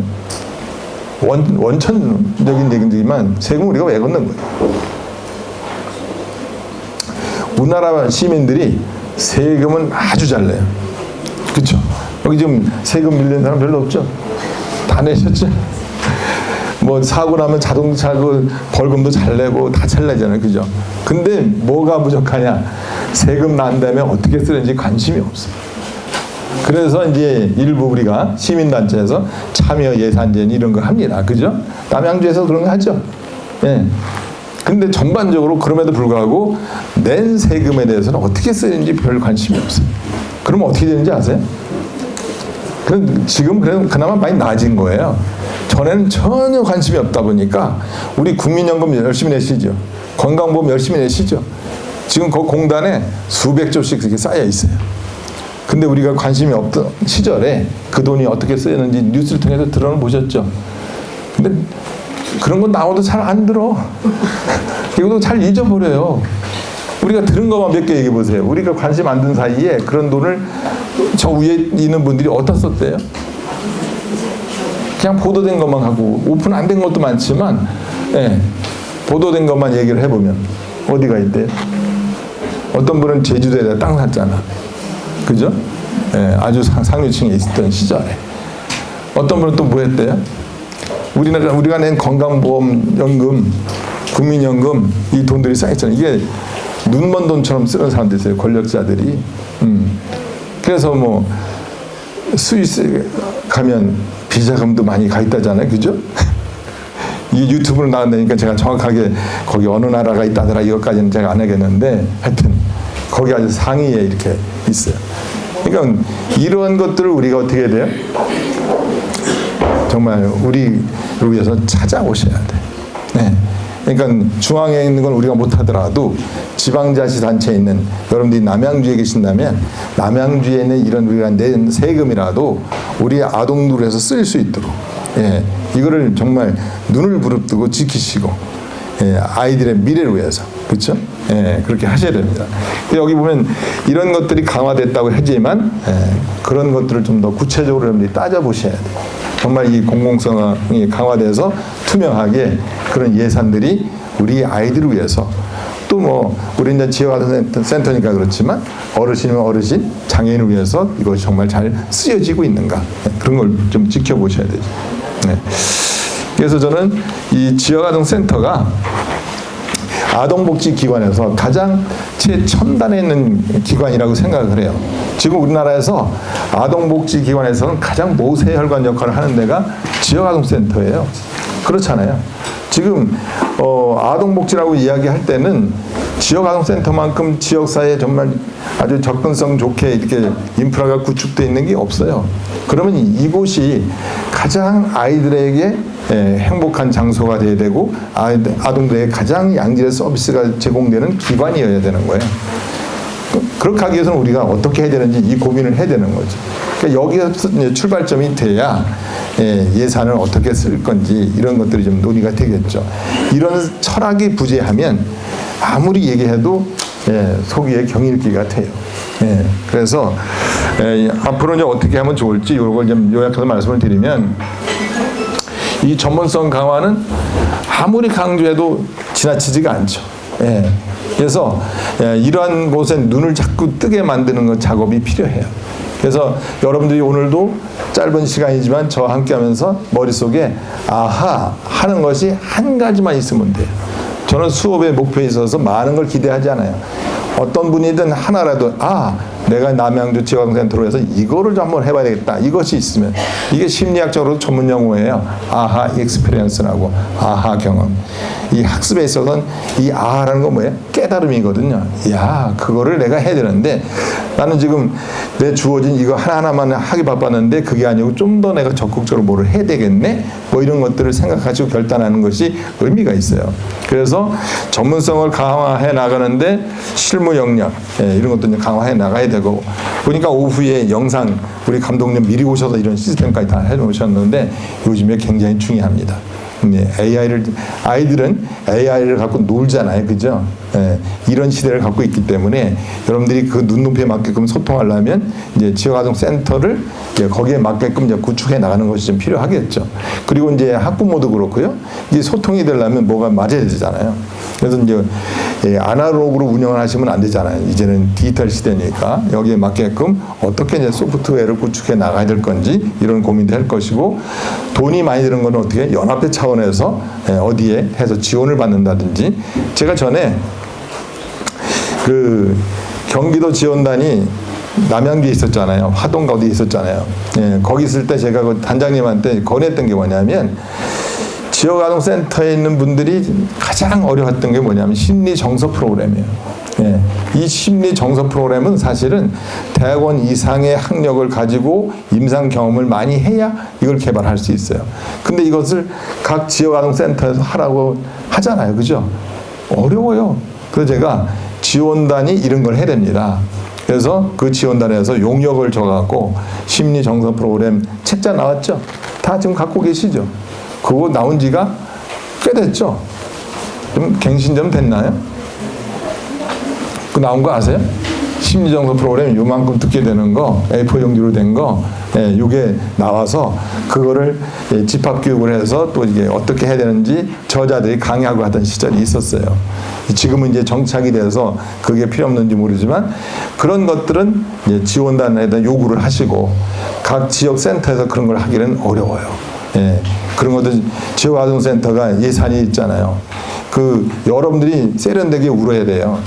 원천적인 얘기지만 세금은 우리가 왜 걷는 거예요? 우리나라 시민들이 세금은 아주 잘 내요. 그렇죠? 여기 지금 세금 밀리는 사람 별로 없죠? 다 내셨죠? 뭐 사고 나면 자동차 그 벌금도 잘 내고 다 잘 내잖아요. 그죠? 근데 뭐가 부족하냐? 세금 난 다음에 어떻게 쓰는지 관심이 없어요. 그래서 이제 일부 우리가 시민단체에서 참여 예산제 이런 거 합니다. 그죠? 남양주에서 그런 거 하죠? 예. 근데 전반적으로 그럼에도 불구하고 낸 세금에 대해서는 어떻게 쓰는지 별 관심이 없어요. 그러면 어떻게 되는지 아세요? 지금 그나마 많이 나아진 거예요. 전에는 전혀 관심이 없다 보니까 우리 국민연금 열심히 내시죠. 건강보험 열심히 내시죠. 지금 그 공단에 수백 조씩 이렇게 쌓여 있어요. 근데 우리가 관심이 없던 시절에 그 돈이 어떻게 쓰였는지 뉴스를 통해서 들어보셨죠. 근데 그런 건 나와도 잘 안 들어. 이것도 잘 잊어버려요. 우리가 들은 것만 몇 개 얘기해 보세요. 우리가 관심 안 든 사이에 그런 돈을 저 위에 있는 분들이 어디다 썼대요? 그냥 보도된 것만 하고 오픈 안 된 것도 많지만 예, 보도된 것만 얘기를 해보면 어디가 있대요? 어떤 분은 제주도에다 땅 샀잖아. 그죠? 예, 아주 상류층에 있었던 시절에. 어떤 분은 또 뭐 했대요? 우리가 낸 건강보험연금, 국민연금 이 돈들이 쌓였잖아요. 이게 눈먼 돈처럼 쓰는 사람들이 있어요. 권력자들이. 그래서 뭐 스위스 가면 비자금도 많이 가 있다잖아요. 그죠? 이 유튜브로 나간다니까 제가 정확하게 거기 어느 나라가 있다더라 이것까지는 제가 안 하겠는데 하여튼 거기 아주 상위에 이렇게 있어요. 그러니까 이러한 것들을 우리가 어떻게 해야 돼요? 정말 우리를 위해서 찾아오셔야 돼. 네. 그러니까 중앙에 있는 건 우리가 못하더라도 지방자치단체에 있는 여러분들이 남양주에 계신다면 남양주에 있는 이런 우리가 낸 세금이라도 우리 아동들을 위해서 쓸 수 있도록 예, 이거를 정말 눈을 부릅뜨고 지키시고 예, 아이들의 미래를 위해서 그렇죠? 예, 그렇게 하셔야 됩니다. 여기 보면 이런 것들이 강화됐다고 하지만 예, 그런 것들을 좀 더 구체적으로 여러분들이 따져보셔야 돼요. 정말 이 공공성이 강화돼서 투명하게 그런 예산들이 우리 아이들을 위해서 또 뭐 우리 이제 지역아동센터니까 그렇지만 어르신이면 어르신, 장애인을 위해서 이것이 정말 잘 쓰여지고 있는가 그런 걸 좀 지켜보셔야 되죠. 네. 그래서 저는 이 지역아동센터가 아동복지기관에서 가장 최첨단에 있는 기관이라고 생각을 해요. 지금 우리나라에서 아동복지기관에서는 가장 모세혈관 역할을 하는 데가 지역아동센터예요. 그렇잖아요. 지금 아동복지라고 이야기할 때는 지역아동센터만큼 지역사회에 정말 아주 접근성 좋게 이렇게 인프라가 구축되어 있는 게 없어요. 그러면 이곳이 가장 아이들에게 행복한 장소가 돼야 되고 아동들에게 가장 양질의 서비스가 제공되는 기관이어야 되는 거예요. 그렇게 하기 위해서는 우리가 어떻게 해야 되는지 이 고민을 해야 되는 거죠. 그러니까 여기서 출발점이 돼야 예산을 어떻게 쓸 건지 이런 것들이 좀 논의가 되겠죠. 이런 철학이 부재하면 아무리 얘기해도 속이에 경일기가 돼요. 그래서 앞으로 이제 어떻게 하면 좋을지 이걸 좀 요약해서 말씀을 드리면 이 전문성 강화는 아무리 강조해도 지나치지가 않죠. 그래서 이러한 곳에 눈을 자꾸 뜨게 만드는 것 작업이 필요해요. 그래서 여러분들이 오늘도 짧은 시간이지만 저와 함께 하면서 머릿속에 아하 하는 것이 한 가지만 있으면 돼요. 저는 수업의 목표에 있어서 많은 걸 기대하지 않아요. 어떤 분이든 하나라도 내가 남양주 지역아동센터로 해서 이거를 좀 한번 해봐야 되겠다. 이것이 있으면 이게 심리학적으로 전문 용어예요. 아하 익스피리언스라고 아하 경험. 이 학습에 있어서는 이 아하라는 건 뭐예요? 깨달음이거든요. 야 그거를 내가 해야 되는데 나는 지금 내 주어진 이거 하나하나만 하기 바빴는데 그게 아니고 좀 더 내가 적극적으로 뭐를 해야 되겠네? 뭐 이런 것들을 생각하시고 결단하는 것이 의미가 있어요. 그래서 전문성을 강화해 나가는데 실무 역량 이런 것도 강화해 나가야 되고 보니까 오후에 영상 우리 감독님 미리 오셔서 이런 시스템까지 다 해놓으셨는데 요즘에 굉장히 중요합니다. 아이들은 AI를 갖고 놀잖아요. 그죠? 이런 시대를 갖고 있기 때문에 여러분들이 그 눈높이에 맞게끔 소통하려면 이제 지역아동센터를 이제 거기에 맞게끔 이제 구축해 나가는 것이 좀 필요하겠죠. 그리고 이제 학부모도 그렇고요. 이제 소통이 되려면 뭐가 맞아야 되잖아요. 그래서 이제 아날로그로 운영을 하시면 안 되잖아요. 이제는 디지털 시대니까 여기에 맞게끔 어떻게 이제 소프트웨어를 구축해 나가야 될 건지 이런 고민도 할 것이고 돈이 많이 드는 건 어떻게 연합회 차원에서 어디에 해서 지원을 받는다든지 제가 전에 그 경기도 지원단이 남양주에 있었잖아요. 화동가 어디 있었잖아요. 거기 있을 때 제가 그 단장님한테 권했던 게 뭐냐면 지역아동센터에 있는 분들이 가장 어려웠던 게 뭐냐면 심리 정서 프로그램이에요. 이 심리 정서 프로그램은 사실은 대학원 이상의 학력을 가지고 임상 경험을 많이 해야 이걸 개발할 수 있어요. 근데 이것을 각 지역아동센터에서 하라고 하잖아요. 그죠? 어려워요. 그래서 제가 지원단이 이런 걸 해야 됩니다. 그래서 그 지원단에서 용역을 줘갖고 심리 정서 프로그램 책자 나왔죠? 다 지금 갖고 계시죠? 그거 나온 지가 꽤 됐죠? 좀 갱신 좀 됐나요? 그 나온 거 아세요? 심리정서 프로그램 요만큼 듣게 되는 거, A4 용지로 된 거, 요게 나와서 그거를 집합교육을 해서 또 이게 어떻게 해야 되는지 저자들이 강의하고 하던 시절이 있었어요. 지금은 이제 정착이 돼서 그게 필요 없는지 모르지만 그런 것들은 이제 지원단에다 요구를 하시고 각 지역 센터에서 그런 걸 하기는 어려워요. 그런 것도 지역아동센터가 예산이 있잖아요. 그 여러분들이 세련되게 울어야 돼요.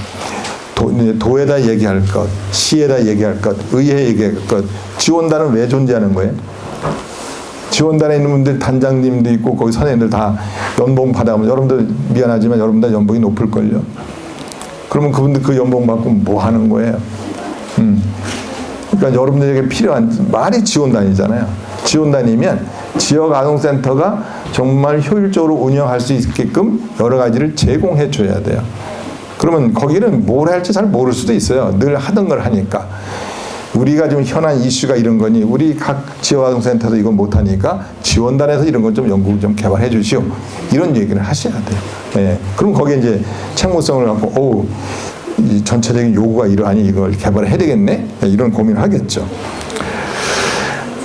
도에다 얘기할 것, 시에다 얘기할 것, 의회에 얘기할 것. 지원단은 왜 존재하는 거예요? 지원단에 있는 분들 단장님도 있고 거기 선생님들 다 연봉 받아가면 여러분들 미안하지만 여러분들 연봉이 높을걸요. 그러면 그분들 그 연봉 받고 뭐 하는 거예요? 그러니까 여러분들에게 필요한 말이 지원단이잖아요. 지원단이면 지역아동센터가 정말 효율적으로 운영할 수 있게끔 여러 가지를 제공해 줘야 돼요. 그러면 거기는 뭘 할지 잘 모를 수도 있어요. 늘 하던 걸 하니까. 우리가 지금 현안 이슈가 이런 거니 우리 각 지역아동센터도 이건 못하니까 지원단에서 이런 걸 좀 연구 좀 개발해 주시오. 이런 얘기를 하셔야 돼요. 그럼 거기에 이제 책무성을 갖고 이 전체적인 요구가 이러하니 이걸 개발을 해야 되겠네. 이런 고민을 하겠죠.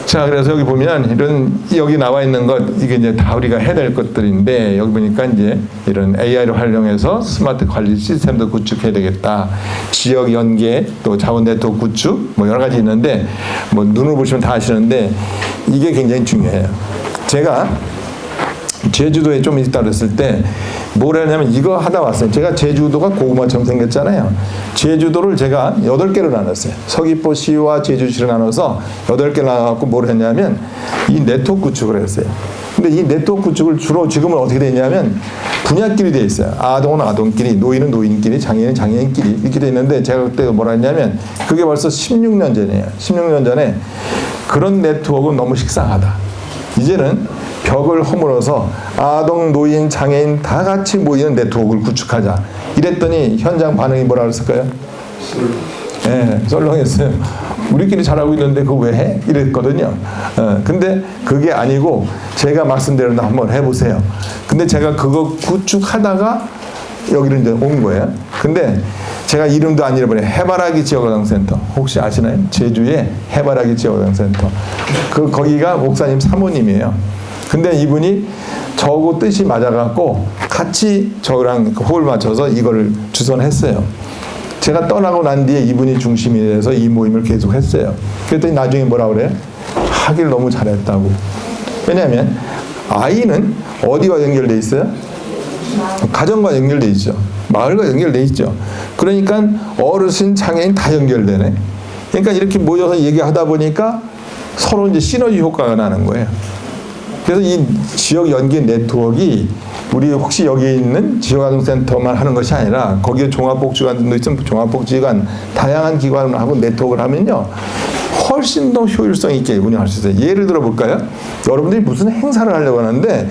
자, 그래서 여기 보면 여기 나와 있는 것, 이게 이제 다 우리가 해야 될 것들인데, 여기 보니까 이제 이런 AI를 활용해서 스마트 관리 시스템도 구축해야 되겠다. 지역 연계, 또 자원 네트워크 구축, 뭐 여러 가지 있는데, 뭐 눈으로 보시면 다 아시는데, 이게 굉장히 중요해요. 제가 제주도에 좀 있다 그랬을 때, 뭘 하냐면 이거 하다 왔어요. 제가 제주도가 고구마처럼 생겼잖아요. 제주도를 제가 8개로 나눴어요. 서귀포시와 제주시를 나눠서 8개 나눠갖고 뭘 했냐면 이 네트워크 구축을 했어요. 근데 이 네트워크 구축을 주로 지금은 어떻게 되냐면 분야끼리 되어 있어요. 아동은 아동끼리, 노인은 노인끼리, 장애인은 장애인끼리 이렇게 되어 있는데 제가 그때 뭐라 했냐면 그게 벌써 16년 전이에요. 16년 전에 그런 네트워크는 너무 식상하다. 이제는 벽을 허물어서 아동, 노인, 장애인 다 같이 모이는 네트워크를 구축하자. 이랬더니 현장 반응이 뭐라 그랬을까요? 썰렁했어요. 우리끼리 잘하고 있는데 그거 왜 해? 이랬거든요. 근데 그게 아니고 제가 말씀대로 한번 해보세요. 근데 제가 그거 구축하다가 여기를 이제 온 거예요. 근데 제가 이름도 안 잃어버려요. 해바라기 지역아동센터. 혹시 아시나요? 제주에 해바라기 지역아동센터. 거기가 목사님 사모님이에요. 근데 이분이 저하고 뜻이 맞아갖고 같이 저랑 호흡을 맞춰서 이걸 주선했어요. 제가 떠나고 난 뒤에 이분이 중심이 돼서 이 모임을 계속 했어요. 그랬더니 나중에 뭐라 그래요? 하길 너무 잘했다고. 왜냐하면 아이는 어디와 연결돼 있어요? 가정과 연결돼 있죠. 마을과 연결돼 있죠. 그러니까 어르신, 장애인 다 연결되네. 그러니까 이렇게 모여서 얘기하다 보니까 서로 이제 시너지 효과가 나는 거예요. 그래서 이 지역 연계 네트워크가 우리 혹시 여기 있는 지역아동센터만 하는 것이 아니라 거기에 종합복지관도 있으면 종합복지관 다양한 기관하고 네트워크를 하면요 훨씬 더 효율성 있게 운영할 수 있어요. 예를 들어 볼까요? 여러분들이 무슨 행사를 하려고 하는데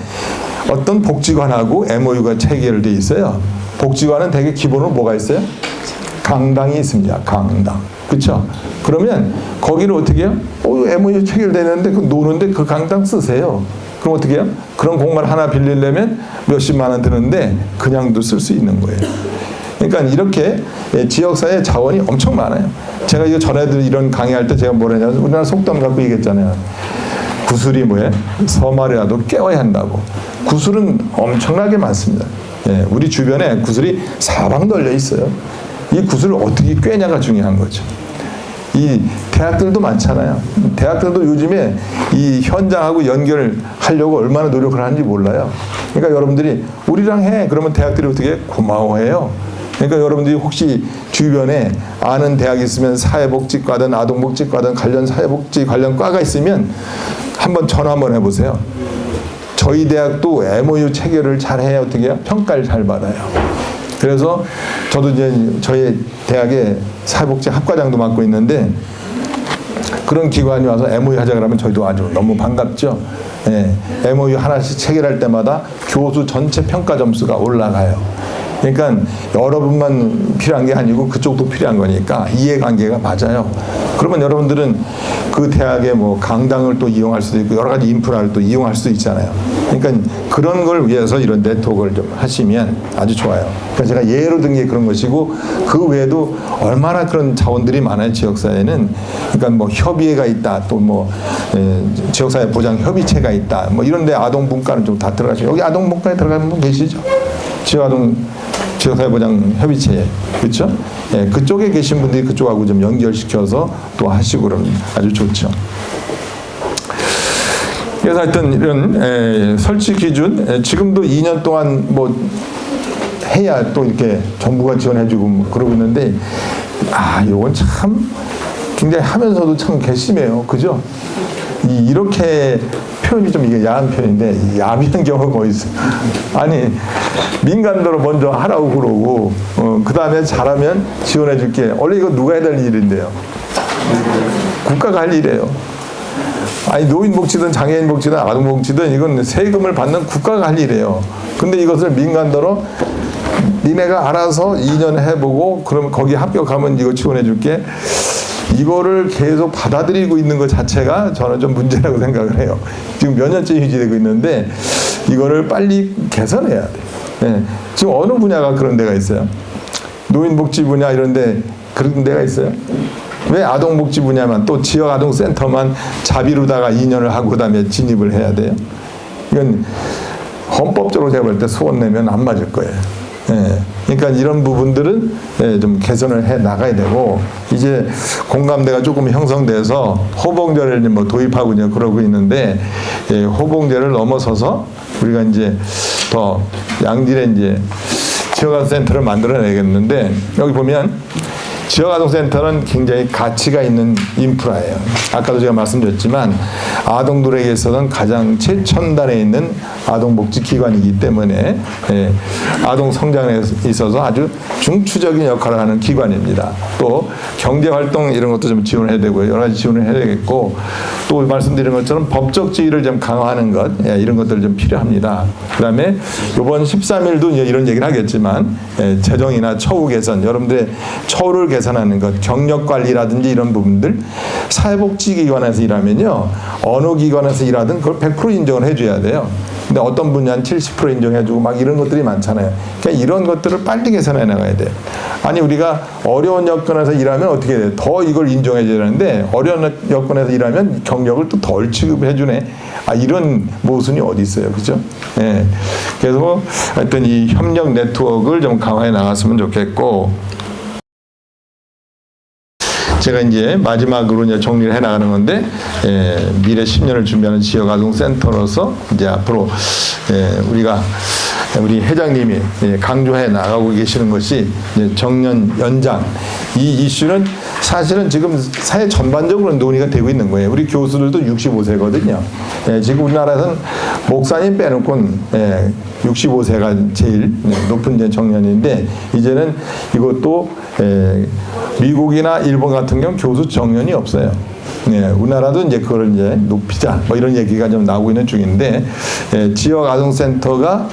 어떤 복지관하고 MOU가 체결되어 있어요. 복지관은 되게 기본으로 뭐가 있어요? 강당이 있습니다. 강당. 그렇죠? 그러면 거기를 어떻게 해요? MOU 체결되는데 그 노는데 그 강당 쓰세요. 그럼 어떻게 해요? 그런 공간 하나 빌리려면 몇십만 원 드는데 그냥도 쓸 수 있는 거예요. 그러니까 이렇게 지역사회 자원이 엄청 많아요. 제가 이거 전에도 이런 강의할 때 제가 뭐라 했냐면 우리나라 속담 갖고 얘기했잖아요. 구슬이 뭐예요? 서말이라도 깨워야 한다고. 구슬은 엄청나게 많습니다. 우리 주변에 구슬이 사방 널려 있어요. 이 구슬을 어떻게 꿰냐가 중요한 거죠. 이 대학들도 많잖아요. 대학들도 요즘에 이 현장하고 연결하려고 얼마나 노력을 하는지 몰라요. 그러니까 여러분들이 우리랑 해. 그러면 대학들이 어떻게 고마워해요. 그러니까 여러분들이 혹시 주변에 아는 대학이 있으면 사회복지과든 아동복지과든 관련 사회복지 관련 과가 있으면 한번 전화 한번 해보세요. 저희 대학도 MOU 체결을 잘해 어떻게 해요? 평가를 잘 받아요. 그래서 저도 이제 저희 대학에 사회복지 학과장도 맡고 있는데 그런 기관이 와서 MOU 하자 그러면 저희도 아주 너무 반갑죠. MOU 하나씩 체결할 때마다 교수 전체 평가 점수가 올라가요. 그러니까 여러분만 필요한 게 아니고 그쪽도 필요한 거니까 이해관계가 맞아요. 그러면 여러분들은 그 대학의 뭐 강당을 또 이용할 수도 있고 여러 가지 인프라를 또 이용할 수도 있잖아요. 그러니까 그런 걸 위해서 이런 네트워크를 좀 하시면 아주 좋아요. 그러니까 제가 예로 든 게 그런 것이고, 그 외에도 얼마나 그런 자원들이 많아요, 지역사회는. 그러니까 뭐 협의회가 있다, 또 뭐 지역사회 보장 협의체가 있다, 뭐 이런데 아동분과는 좀 다 들어가시고, 여기 아동분과에 들어가는 분 계시죠? 지역사회 보장 협의체, 그렇죠? 예, 그쪽에 계신 분들이 그쪽하고 좀 연결시켜서 또 하시고 그러면 아주 좋죠. 그래서 하여튼 이런 설치 기준, 지금도 2년 동안 뭐 해야 또 이렇게 정부가 지원해주고 뭐 그러고 있는데, 이건 참 굉장히 하면서도 참 괘씸해요, 그죠? 이렇게 표현이 좀 이게 야한 표현인데, 야비한 경우가 거의 있어요. 아니, 민간도로 먼저 하라고 그러고, 그 다음에 잘하면 지원해줄게. 원래 이거 누가 해야 될 일인데요? 국가가 할 일이에요. 아니, 노인복지든 장애인복지든 아동복지든 이건 세금을 받는 국가가 할 일이에요. 근데 이것을 민간도로 니네가 알아서 2년 해보고 그러면 거기 합격하면 이거 지원해줄게. 이거를 계속 받아들이고 있는 것 자체가 저는 좀 문제라고 생각을 해요. 지금 몇 년째 유지되고 있는데 이거를 빨리 개선해야 돼요. 네. 지금 어느 분야가 그런 데가 있어요? 노인복지 분야 이런 데 그런 데가 있어요? 왜 아동복지 분야만, 또 지역아동센터만 자비로다가 2년을 하고 그다음에 진입을 해야 돼요? 이건 헌법적으로 제가 볼 때 소원 내면 안 맞을 거예요. 예. 그러니까 이런 부분들은 좀 개선을 해 나가야 되고, 이제 공감대가 조금 형성돼서 호봉제를 뭐 도입하고 이제 그러고 있는데, 호봉제를 넘어서서 우리가 이제 더 양질의 이제 지역아동센터를 만들어내겠는데, 여기 보면 지역아동센터는 굉장히 가치가 있는 인프라예요. 아까도 제가 말씀드렸지만 아동들에게 있어서는 가장 최첨단에 있는 아동복지기관이기 때문에 아동 성장에 있어서 아주 중추적인 역할을 하는 기관입니다. 또 경제활동 이런 것도 좀 지원해야 되고요. 여러 가지 지원을 해야 되겠고, 또 말씀드린 것처럼 법적 지위를 좀 강화하는 것, 이런 것들 좀 필요합니다. 그 다음에 이번 13일도 이런 얘기를 하겠지만 재정이나 처우 개선, 여러분들의 처우를 개선하는 것, 경력 관리라든지 이런 부분들, 사회복지기관에서 일하면요, 어느 기관에서 일하든 그걸 100% 인정을 해줘야 돼요. 근데 어떤 분야는 70% 인정해주고 막 이런 것들이 많잖아요. 그러니까 이런 것들을 빨리 개선해 나가야 돼요. 아니, 우리가 어려운 여건에서 일하면 어떻게 돼요? 더 이걸 인정해줘야 되는데, 어려운 여건에서 일하면 경력을 또 덜 취급해주네. 이런 모순이 어디 있어요, 그죠? 예. 그래서 하여튼 이 협력 네트워크를 좀 강화해 나갔으면 좋겠고, 제가 이제 마지막으로 이제 정리를 해 나가는 건데, 미래 10년을 준비하는 지역아동센터로서 이제 앞으로 우리 회장님이 강조해 나가고 계시는 것이 이제 정년 연장, 이 이슈는 사실은 지금 사회 전반적으로 논의가 되고 있는 거예요. 우리 교수들도 65세거든요. 지금 우리나라에서는 목사님 빼놓고는 65세가 제일 높은 이제 정년인데, 이제는 이것도 미국이나 일본 같은 경우 교수 정년이 없어요. 우리나라도 이제 그걸 이제 높이자, 뭐 이런 얘기가 좀 나오고 있는 중인데, 지역 아동센터가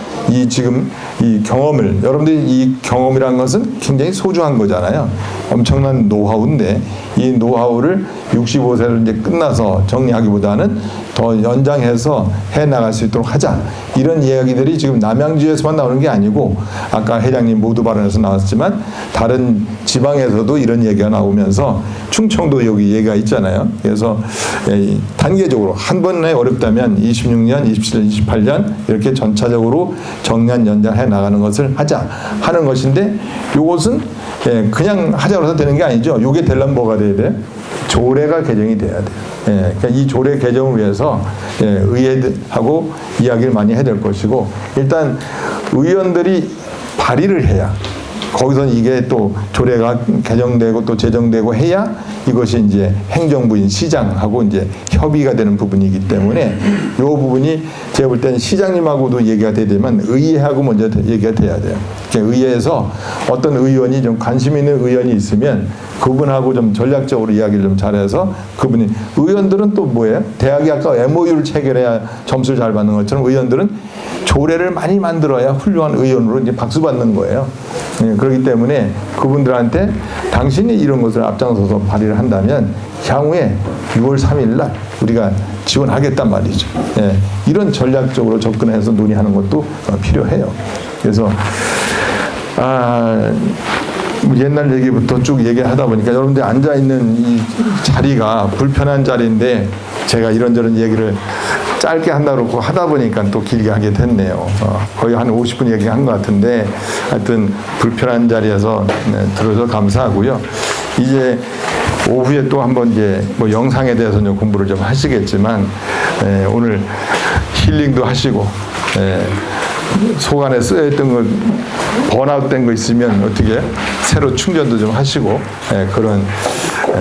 지금 이 경험을, 여러분들이 이 경험이라는 것은 굉장히 소중한 거잖아요. 엄청난 노하우인데, 이 노하우를 65세를 이제 끝나서 정리하기보다는 더 연장해서 해 나갈 수 있도록 하자. 이런 이야기들이 지금 남양주에서만 나오는 게 아니고, 아까 회장님 모두 발언에서 나왔지만 다른 지방에서도 이런 얘기가 나오면서, 충청도 여기 얘기가 있잖아요. 그래서 단계적으로 한 번에 어렵다면 26년, 27년, 28년 이렇게 전차적으로 정년 연장해 나가는 것을 하자 하는 것인데, 이것은 그냥 하자고 해서 되는 게 아니죠. 이게 되려면 뭐가 돼야 돼요? 조례가 개정이 돼야 돼요. 그러니까 이 조례 개정을 위해서 의회하고 이야기를 많이 해야 될 것이고, 일단 의원들이 발의를 해야, 거기서 이게 또 조례가 개정되고 또 제정되고 해야 이것이 이제 행정부인 시장하고 이제 협의가 되는 부분이기 때문에, 이 부분이 제가 볼 때는 시장님하고도 얘기가 돼야 되지만 의회하고 먼저 얘기가 돼야 돼요. 그러니까 의회에서 어떤 의원이 좀 관심 있는 의원이 있으면 그분하고 좀 전략적으로 이야기를 좀 잘해서, 그분이, 의원들은 또 뭐예요? 대학이 아까 MOU를 체결해야 점수를 잘 받는 것처럼 의원들은 조례를 많이 만들어야 훌륭한 의원으로 이제 박수 받는 거예요. 그렇기 때문에 그분들한테 당신이 이런 것을 앞장서서 발의를 한다면 향후에 6월 3일 날 우리가 지원하겠단 말이죠. 예, 이런 전략적으로 접근해서 논의하는 것도 필요해요. 그래서 옛날 얘기부터 쭉 얘기하다 보니까 여러분들 앉아 있는 이 자리가 불편한 자리인데 제가 이런저런 얘기를 짧게 한다고 하다 보니까 또 길게 하게 됐네요. 거의 한 50분 얘기한 것 같은데 하여튼 불편한 자리에서 들어서 감사하고요. 이제 오후에 또 한번 이제 뭐 영상에 대해서 좀 공부를 좀 하시겠지만 오늘 힐링도 하시고 속 안에 쓰여있던 거 번아웃된 거 있으면 어떻게 새로 충전도 좀 하시고 그런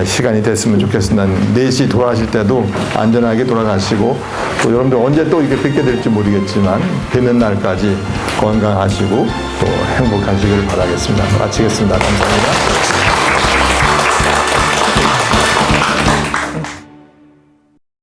시간이 됐으면 좋겠습니다. 4시 돌아가실 때도 안전하게 돌아가시고 또 여러분들 언제 또 이렇게 뵙게 될지 모르겠지만 뵙는 날까지 건강하시고 또 행복하시길 바라겠습니다. 마치겠습니다. 감사합니다.